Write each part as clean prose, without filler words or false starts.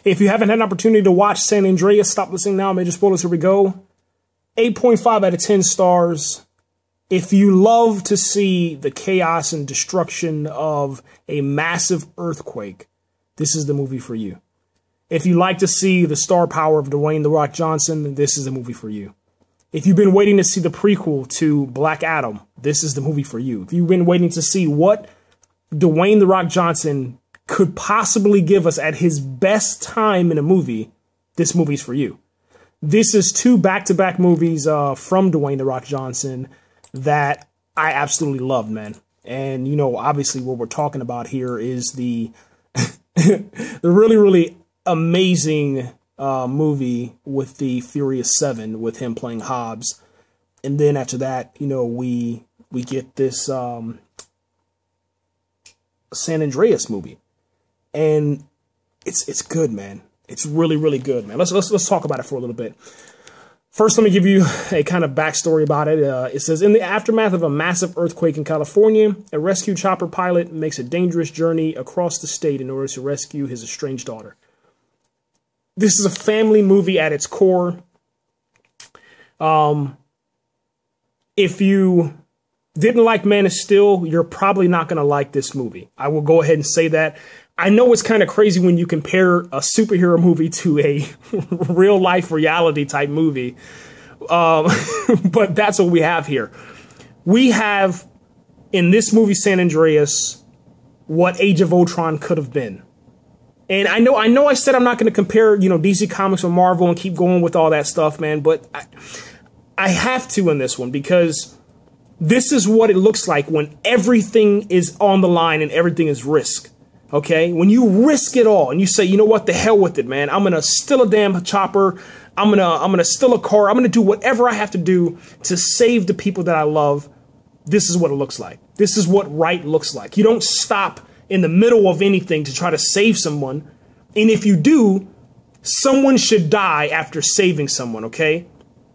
If you haven't had an opportunity to watch San Andreas, stop listening now. Major spoilers, here we go. 8.5 out of 10 stars. If you love to see the chaos and destruction of a massive earthquake, this is the movie for you. If you like to see the star power of Dwayne "The Rock" Johnson, this is the movie for you. If you've been waiting to see the prequel to Black Adam, this is the movie for you. If you've been waiting to see what Dwayne "The Rock" Johnson could possibly give us at his best time in a movie, this movie's for you. This is two back-to-back movies from Dwayne "The Rock" Johnson that I absolutely loved, man. And, you know, obviously what we're talking about here is the the really, really amazing movie with the Furious 7 with him playing Hobbs. And then after that, you know, we get this San Andreas movie. And it's good, man. It's really, really good, man. Let's talk about it for a little bit. First, let me give you a kind of backstory about it. It says, in the aftermath of a massive earthquake in California, a rescue chopper pilot makes a dangerous journey across the state in order to rescue his estranged daughter. This is a family movie at its core. If you didn't like Man of Steel, you're probably not going to like this movie. I will go ahead and say that. I know it's kind of crazy when you compare a superhero movie to a real life reality type movie. But that's what we have here. We have in this movie, San Andreas, what Age of Ultron could have been. And I know I said I'm not going to compare, you know, DC Comics with Marvel and keep going with all that stuff, man. But I have to in this one because this is what it looks like when everything is on the line and everything is risk. Okay, when you risk it all and you say, you know what, the hell with it, man. I'm going to steal a damn chopper. I'm going to steal a car. I'm going to do whatever I have to do to save the people that I love. This is what it looks like. This is what right looks like. You don't stop in the middle of anything to try to save someone. And if you do, someone should die after saving someone, okay?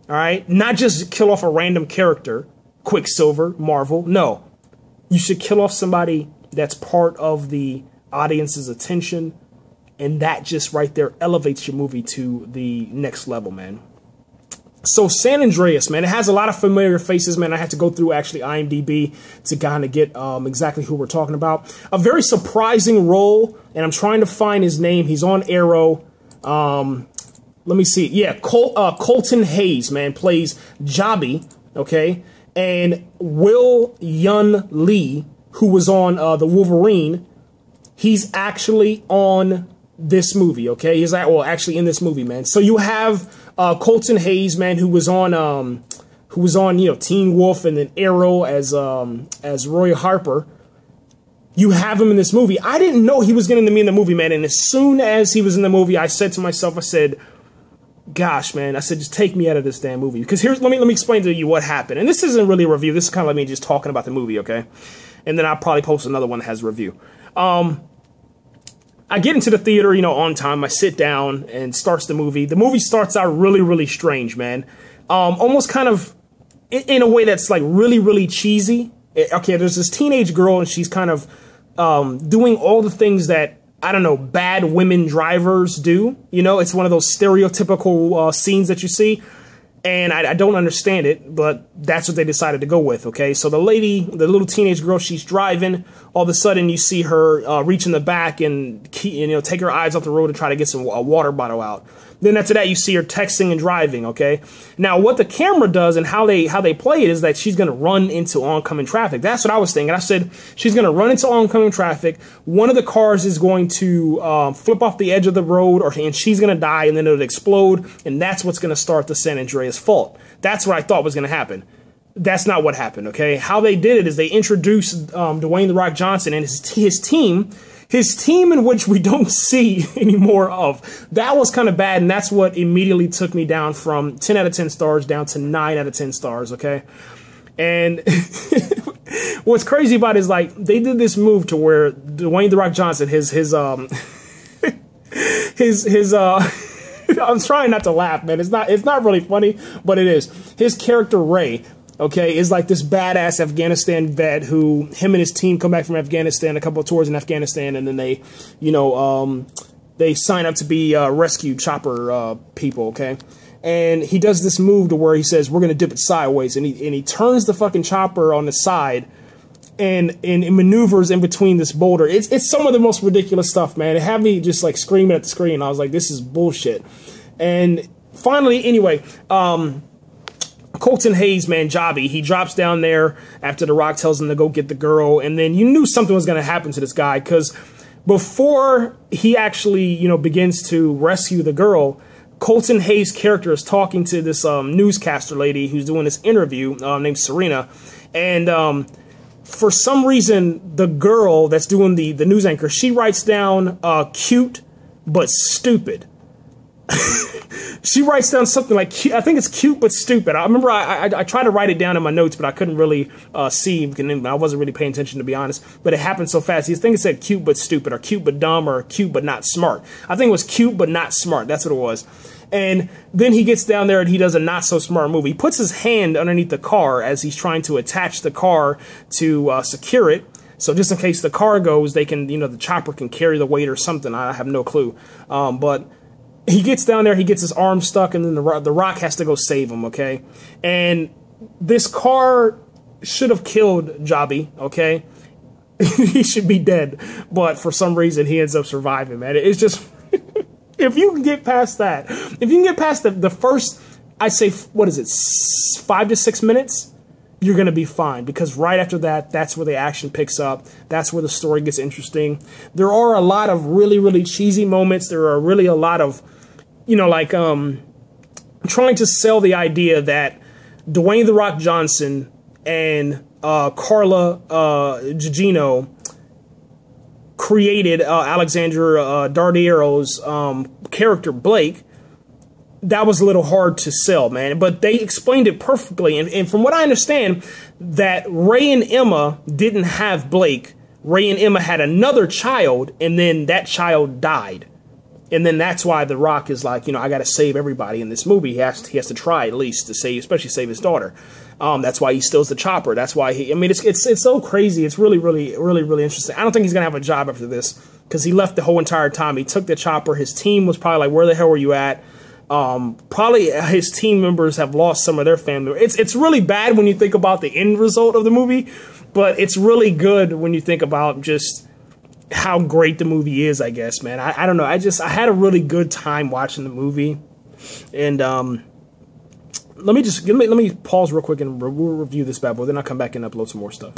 All right? Not just kill off a random character, Quicksilver, Marvel. No. You should kill off somebody that's part of the audience's attention, and that just right there elevates your movie to the next level, man. So San Andreas, man, it has a lot of familiar faces, man. I had to go through actually IMDb to kind of get exactly who we're talking about. A very surprising role, and I'm trying to find his name. He's on Arrow. Let me see. Yeah, Carlton Hayes, man, plays Jobby, okay? And Will Yun Lee, who was on The Wolverine, he's actually on this movie, okay? He's actually in this movie, man. So you have Carlton Hayes, man, who was on you know, Teen Wolf and then Arrow as Roy Harper. You have him in this movie. I didn't know he was going to be in the movie, man. And as soon as he was in the movie, I said to myself, I said, gosh, man, I said, just take me out of this damn movie. Because let me explain to you what happened. And this isn't really a review. This is kind of like me just talking about the movie, okay? And then I'll probably post another one that has a review. I get into the theater, you know, on time. I sit down and starts the movie. The movie starts out really, really strange, man. Almost kind of in a way that's like really, really cheesy. Okay, there's this teenage girl and she's kind of doing all the things that, I don't know, bad women drivers do. You know, it's one of those stereotypical scenes that you see. And I don't understand it, but that's what they decided to go with, okay? So the lady, the little teenage girl, she's driving. All of a sudden, you see her reach in the back and you know, take her eyes off the road and try to get a water bottle out. Then after that, you see her texting and driving, okay? Now, what the camera does and how they play it is that she's going to run into oncoming traffic. That's what I was thinking. I said, she's going to run into oncoming traffic. One of the cars is going to flip off the edge of the road, and she's going to die, and then it'll explode, and that's what's going to start the San Andreas fault. That's what I thought was going to happen. That's not what happened, okay? How they did it is they introduced Dwayne "The Rock" Johnson and his team. His team in which we don't see any more of. That was kind of bad, and that's what immediately took me down from 10 out of 10 stars down to 9 out of 10 stars, okay? And what's crazy about it is, like, they did this move to where Dwayne "The Rock" Johnson, I'm trying not to laugh, man. It's not really funny, but it is. His character, Ray, okay, is like this badass Afghanistan vet who, him and his team come back from Afghanistan, a couple of tours in Afghanistan, and then they, you know, they sign up to be rescue chopper people, okay? And he does this move to where he says, we're going to dip it sideways. And he turns the fucking chopper on the side and maneuvers in between this boulder. It's some of the most ridiculous stuff, man. It had me just like screaming at the screen. I was like, this is bullshit. And finally, anyway, Carlton Hayes, man, Jobby, he drops down there after The Rock tells him to go get the girl. And then you knew something was going to happen to this guy, because before he actually, you know, begins to rescue the girl, Carlton Hayes' character is talking to this newscaster lady who's doing this interview named Serena. And for some reason, the girl that's doing the news anchor, she writes down cute but stupid. She writes down something like, I think it's cute but stupid. I remember I tried to write it down in my notes, but I couldn't really see. I wasn't really paying attention, to be honest. But it happened so fast. I think it said cute but stupid, or cute but dumb, or cute but not smart. I think it was cute but not smart. That's what it was. And then he gets down there and he does a not so smart move. He puts his hand underneath the car as he's trying to attach the car to secure it. So just in case the car goes, they can, you know, the chopper can carry the weight or something. I have no clue. But he gets down there, he gets his arm stuck, and then the Rock has to go save him, okay? And this car should have killed Jobby, okay? He should be dead. But for some reason, he ends up surviving, man. It's just... If you can get past that, if you can get past the first, I'd say, what is it, 5 to 6 minutes, you're going to be fine. Because right after that, that's where the action picks up. That's where the story gets interesting. There are a lot of really, really cheesy moments. There are really a lot of, you know, like trying to sell the idea that Dwayne "The Rock" Johnson and Carla Gugino created Alexandra Daddario's character Blake. That was a little hard to sell, man, but they explained it perfectly. And from what I understand, that Ray and Emma didn't have Blake. Ray and Emma had another child, and then that child died. And then that's why The Rock is like, you know, I got to save everybody in this movie. He has to try at least to save, especially save his daughter. That's why he steals the chopper. That's why I mean, it's so crazy. It's really, really, really, really interesting. I don't think he's going to have a job after this, because he left the whole entire time. He took the chopper. His team was probably like, where the hell were you at? Probably his team members have lost some of their family. It's really bad when you think about the end result of the movie, but it's really good when you think about just how great the movie is, I guess, man. I don't know. I had a really good time watching the movie. And let me pause real quick and we'll review this bad boy. Then I'll come back and upload some more stuff.